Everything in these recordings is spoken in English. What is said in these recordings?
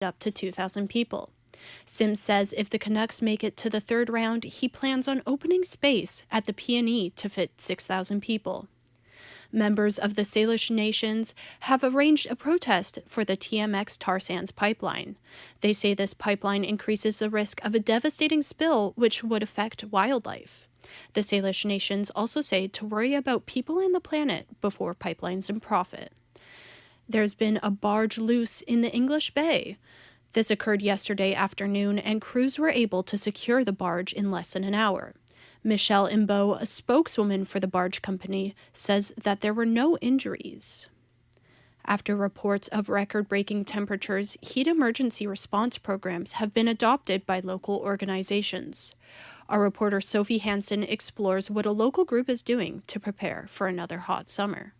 up to 2,000 people. Sims says if the Canucks make it to the third round, he plans on opening space at the P&E to fit 6,000 people. Members of the Salish nations have arranged a protest for the TMX tar sands pipeline. They say this pipeline increases the risk of a devastating spill which would affect wildlife. The Salish nations also say to worry about people and the planet before pipelines and profit. There's been a barge loose in the English Bay. This occurred yesterday afternoon, and crews were able to secure the barge in less than an hour. Michelle Imbeau, a spokeswoman for the barge company, says that there were no injuries. After reports of record-breaking temperatures, heat emergency response programs have been adopted by local organizations. Our reporter Sophie Hansen explores what a local group is doing to prepare for another hot summer.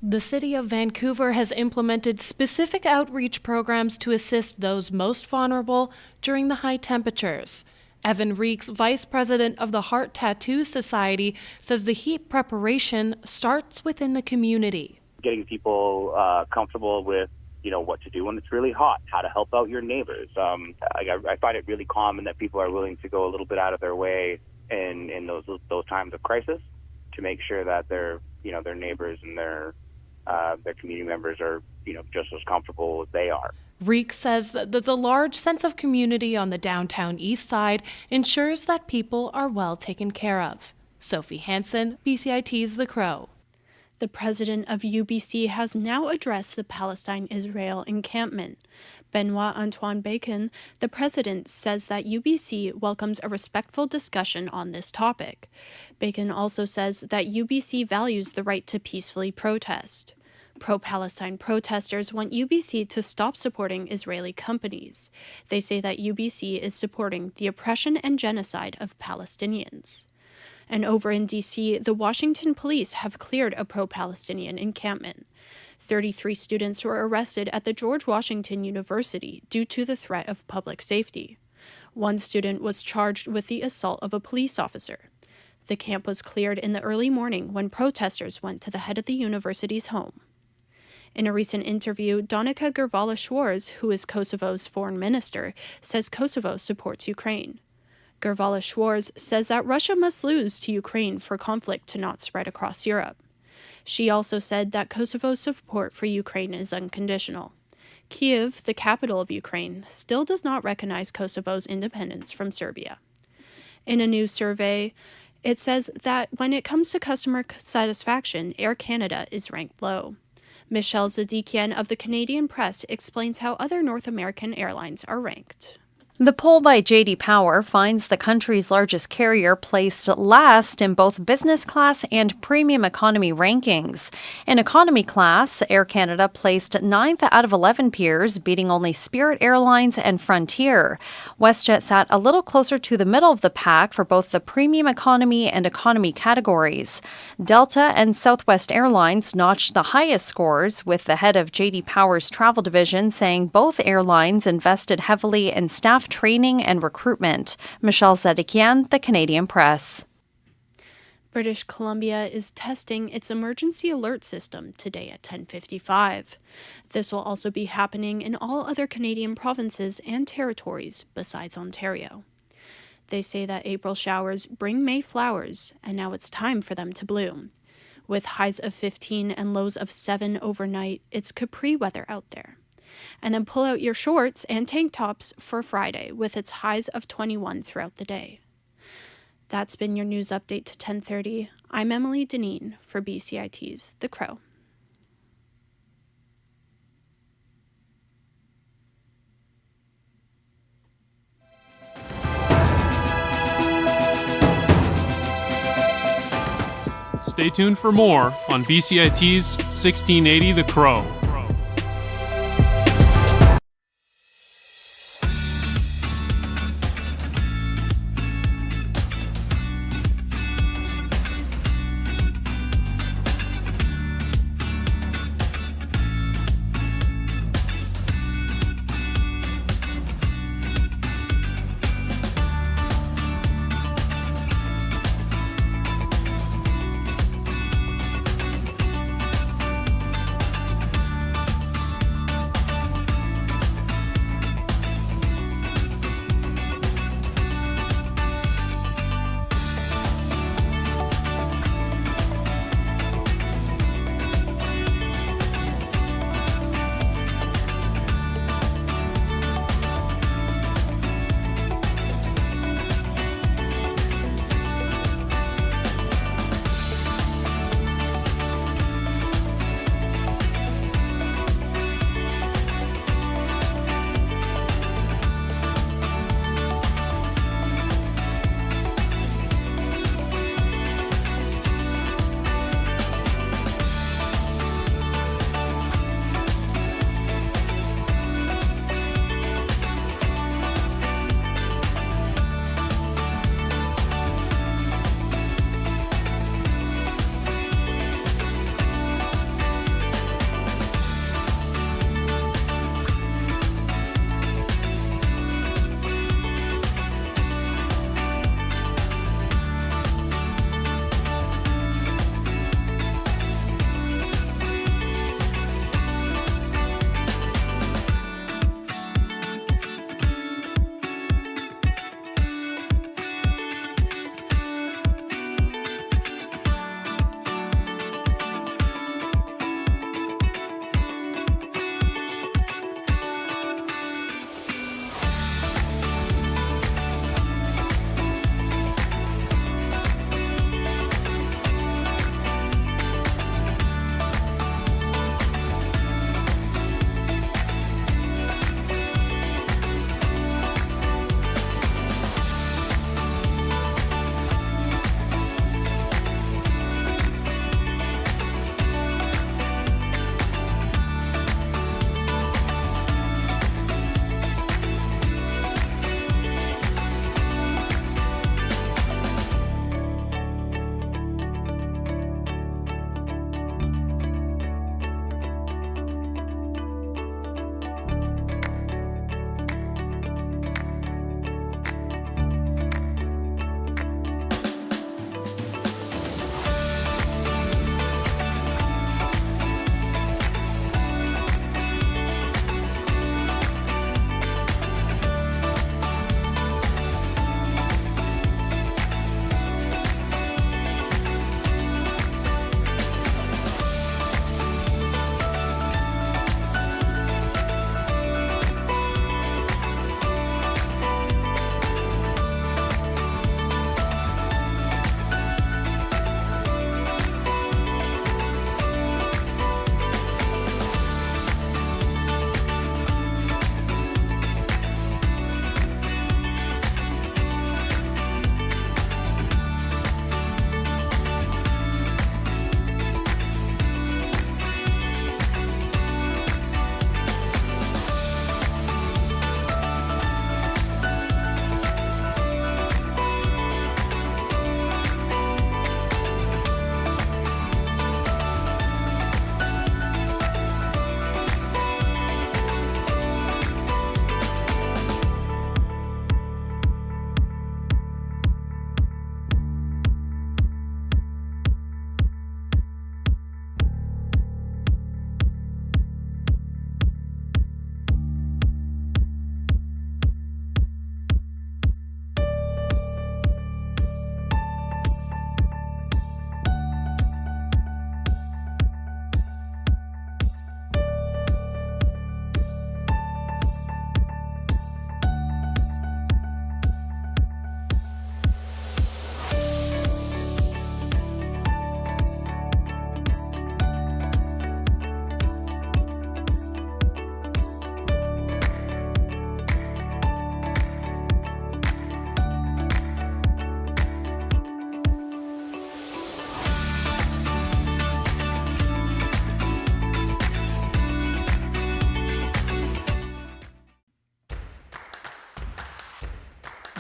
The City of Vancouver has implemented specific outreach programs to assist those most vulnerable during the high temperatures. Evan Reeks, vice president of the Heart Tattoo Society, says the heat preparation starts within the community. Getting people comfortable with, what to do when it's really hot, how to help out your neighbors. I find it really common that people are willing to go a little bit out of their way in those times of crisis to make sure that their neighbors and their community members are, just as comfortable as they are. Reek says that the large sense of community on the downtown east side ensures that people are well taken care of. Sophie Hansen, BCIT's The Crow. The president of UBC has now addressed the Palestine-Israel encampment. Benoit Antoine Bacon, the president, says that UBC welcomes a respectful discussion on this topic. Bacon also says that UBC values the right to peacefully protest. Pro-Palestine protesters want UBC to stop supporting Israeli companies. They say that UBC is supporting the oppression and genocide of Palestinians. And over in D.C., the Washington police have cleared a pro-Palestinian encampment. 33 students were arrested at the George Washington University due to the threat of public safety. One student was charged with the assault of a police officer. The camp was cleared in the early morning when protesters went to the head of the university's home. In a recent interview, Donica Gurvala-Schwarz, who is Kosovo's foreign minister, says Kosovo supports Ukraine. Gurvala-Schwarz says that Russia must lose to Ukraine for conflict to not spread across Europe. She also said that Kosovo's support for Ukraine is unconditional. Kyiv, the capital of Ukraine, still does not recognize Kosovo's independence from Serbia. In a new survey, it says that when it comes to customer satisfaction, Air Canada is ranked low. Michelle Zadikian of the Canadian Press explains how other North American airlines are ranked. The poll by J.D. Power finds the country's largest carrier placed last in both business class and premium economy rankings. In economy class, Air Canada placed 9th out of 11 peers, beating only Spirit Airlines and Frontier. WestJet sat a little closer to the middle of the pack for both the premium economy and economy categories. Delta and Southwest Airlines notched the highest scores, with the head of J.D. Power's travel division saying both airlines invested heavily in staff training and recruitment. Michelle Zedikian, the Canadian Press. British Columbia is testing its emergency alert system today at 10:55. This will also be happening in all other Canadian provinces and territories besides Ontario. They say that April showers bring May flowers, and now it's time for them to bloom. With highs of 15 and lows of 7 overnight, it's Capri weather out there. And then pull out your shorts and tank tops for Friday with its highs of 21 throughout the day. That's been your news update to 10:30. I'm Emily Deneen for BCIT's The Crow. Stay tuned for more on BCIT's 1680 The Crow.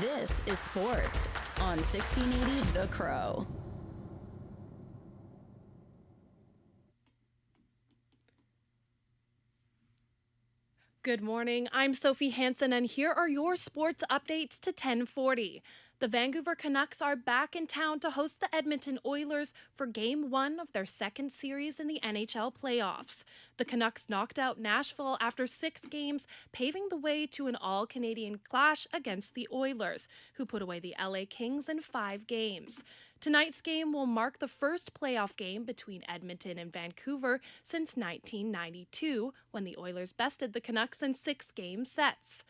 This is sports on 1680 The Crow. Good morning, I'm Sophie Hansen, and here are your sports updates to 1040. The Vancouver Canucks are back in town to host the Edmonton Oilers for Game 1 of their second series in the NHL playoffs. The Canucks knocked out Nashville after 6 games, paving the way to an all-Canadian clash against the Oilers, who put away the LA Kings in 5 games. Tonight's game will mark the first playoff game between Edmonton and Vancouver since 1992, when the Oilers bested the Canucks in 6-game sets.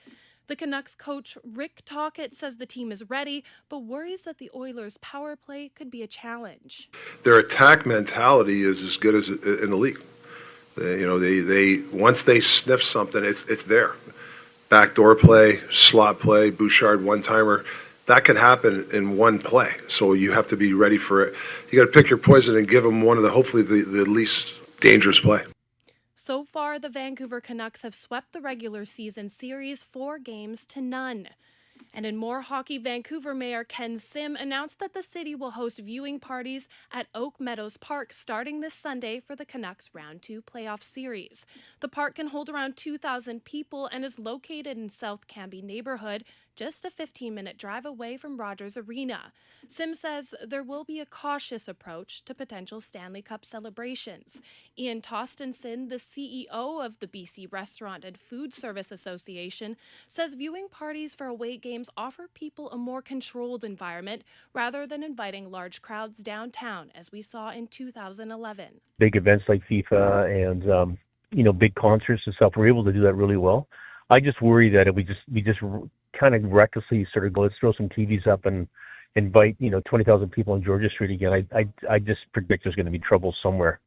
The Canucks coach Rick Tocchet says the team is ready, but worries that the Oilers' power play could be a challenge. Their attack mentality is as good as in the league. They once they sniff something, it's there. Backdoor play, slot play, Bouchard one-timer. That could happen in one play, so you have to be ready for it. You got to pick your poison and give them one of hopefully the least dangerous play. So far, the Vancouver Canucks have swept the regular season series 4 games to none. And in more hockey, Vancouver Mayor Ken Sim announced that the city will host viewing parties at Oak Meadows Park starting this Sunday for the Canucks Round 2 playoff series. The park can hold around 2,000 people and is located in South Cambie neighborhood, just a 15-minute drive away from Rogers Arena. Sim says there will be a cautious approach to potential Stanley Cup celebrations. Ian Tostenson, the CEO of the BC Restaurant and Food Service Association, says viewing parties for away games offer people a more controlled environment rather than inviting large crowds downtown, as we saw in 2011. Big events like FIFA and big concerts and stuff, we're able to do that really well. I just worry that if we just kind of recklessly sort of go, let's throw some TVs up and invite 20,000 people on Georgia Street again. I just predict there's going to be trouble somewhere.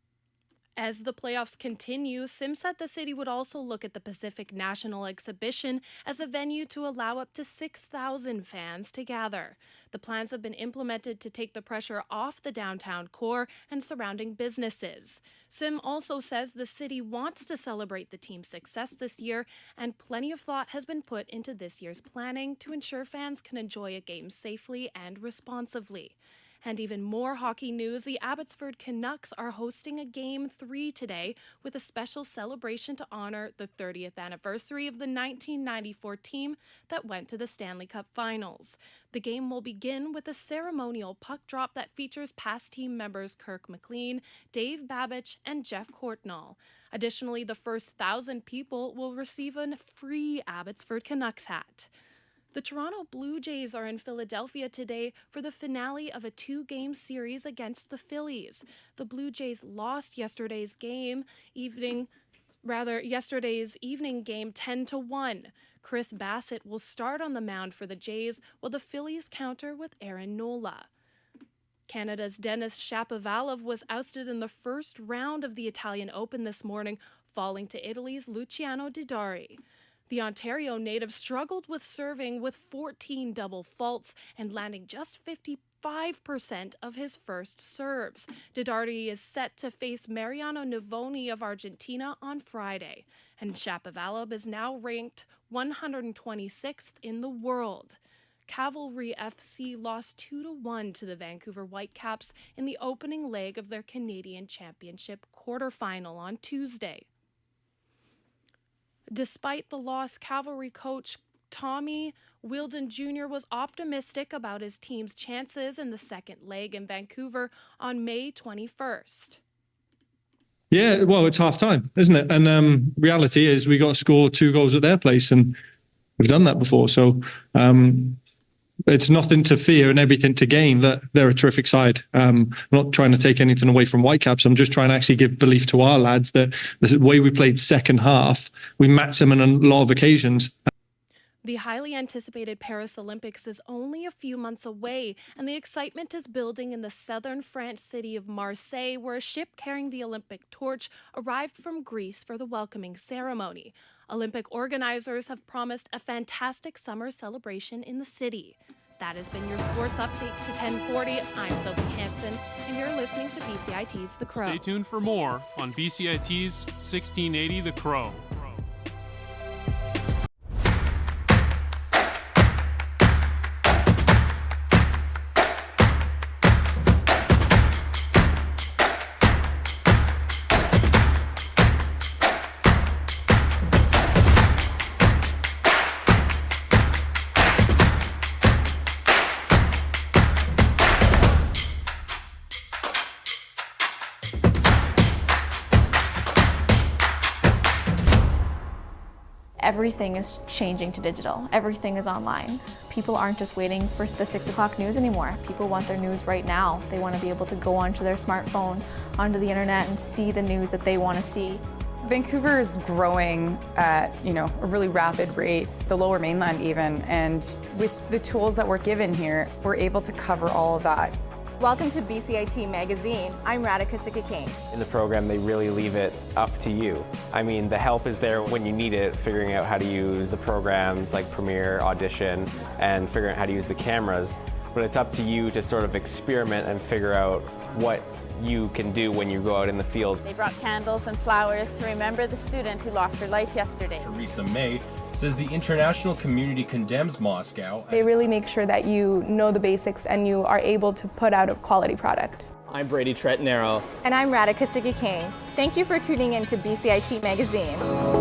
As the playoffs continue, Sim said the city would also look at the Pacific National Exhibition as a venue to allow up to 6,000 fans to gather. The plans have been implemented to take the pressure off the downtown core and surrounding businesses. Sim also says the city wants to celebrate the team's success this year, and plenty of thought has been put into this year's planning to ensure fans can enjoy a game safely and responsibly. And even more hockey news, the Abbotsford Canucks are hosting a Game 3 today with a special celebration to honor the 30th anniversary of the 1994 team that went to the Stanley Cup Finals. The game will begin with a ceremonial puck drop that features past team members Kirk McLean, Dave Babich, and Jeff Courtnall. Additionally, the first 1,000 people will receive a free Abbotsford Canucks hat. The Toronto Blue Jays are in Philadelphia today for the finale of a 2-game series against the Phillies. The Blue Jays lost yesterday's evening game 10-1. Chris Bassett will start on the mound for the Jays while the Phillies counter with Aaron Nola. Canada's Denis Shapovalov was ousted in the first round of the Italian Open this morning, falling to Italy's Luciano Didari. The Ontario native struggled with serving with 14 double faults and landing just 55% of his first serves. Didari is set to face Mariano Navoni of Argentina on Friday, and Shapovalov is now ranked 126th in the world. Cavalry FC lost 2-1 to the Vancouver Whitecaps in the opening leg of their Canadian Championship quarterfinal on Tuesday. Despite the loss, Cavalry coach Tommy Wilden Jr. was optimistic about his team's chances in the second leg in Vancouver on May 21st. Yeah, well, it's half time, isn't it? And reality is we got to score 2 goals at their place, and we've done that before. So it's nothing to fear and everything to gain. They're a terrific side. I'm not trying to take anything away from Whitecaps. I'm just trying to actually give belief to our lads that the way we played second half, we matched them on a lot of occasions. The highly anticipated Paris Olympics is only a few months away, and the excitement is building in the southern French city of Marseille, where a ship carrying the Olympic torch arrived from Greece for the welcoming ceremony. Olympic organizers have promised a fantastic summer celebration in the city. That has been your sports updates to 1040. I'm Sophie Hansen, and you're listening to BCIT's The Crow. Stay tuned for more on BCIT's 1680 The Crow. everything is changing to digital. Everything is online. People aren't just waiting for the 6 o'clock news anymore. People want their news right now. They want to be able to go onto their smartphone, onto the internet, and see the news that they want to see. Vancouver is growing at, a really rapid rate, the Lower Mainland even, and with the tools that we're given here, we're able to cover all of that. Welcome to BCIT Magazine. I'm Radhika Sikakane. In the program, they really leave it up to you. I mean, the help is there when you need it, figuring out how to use the programs like Premiere, Audition, and figuring out how to use the cameras. But it's up to you to sort of experiment and figure out what you can do when you go out in the field. They brought candles and flowers to remember the student who lost her life yesterday. Teresa May says the international community condemns Moscow. They really make sure that you know the basics and you are able to put out a quality product. I'm Brady Tretanero. And I'm Radhika Sikakane. Thank you for tuning in to BCIT Magazine.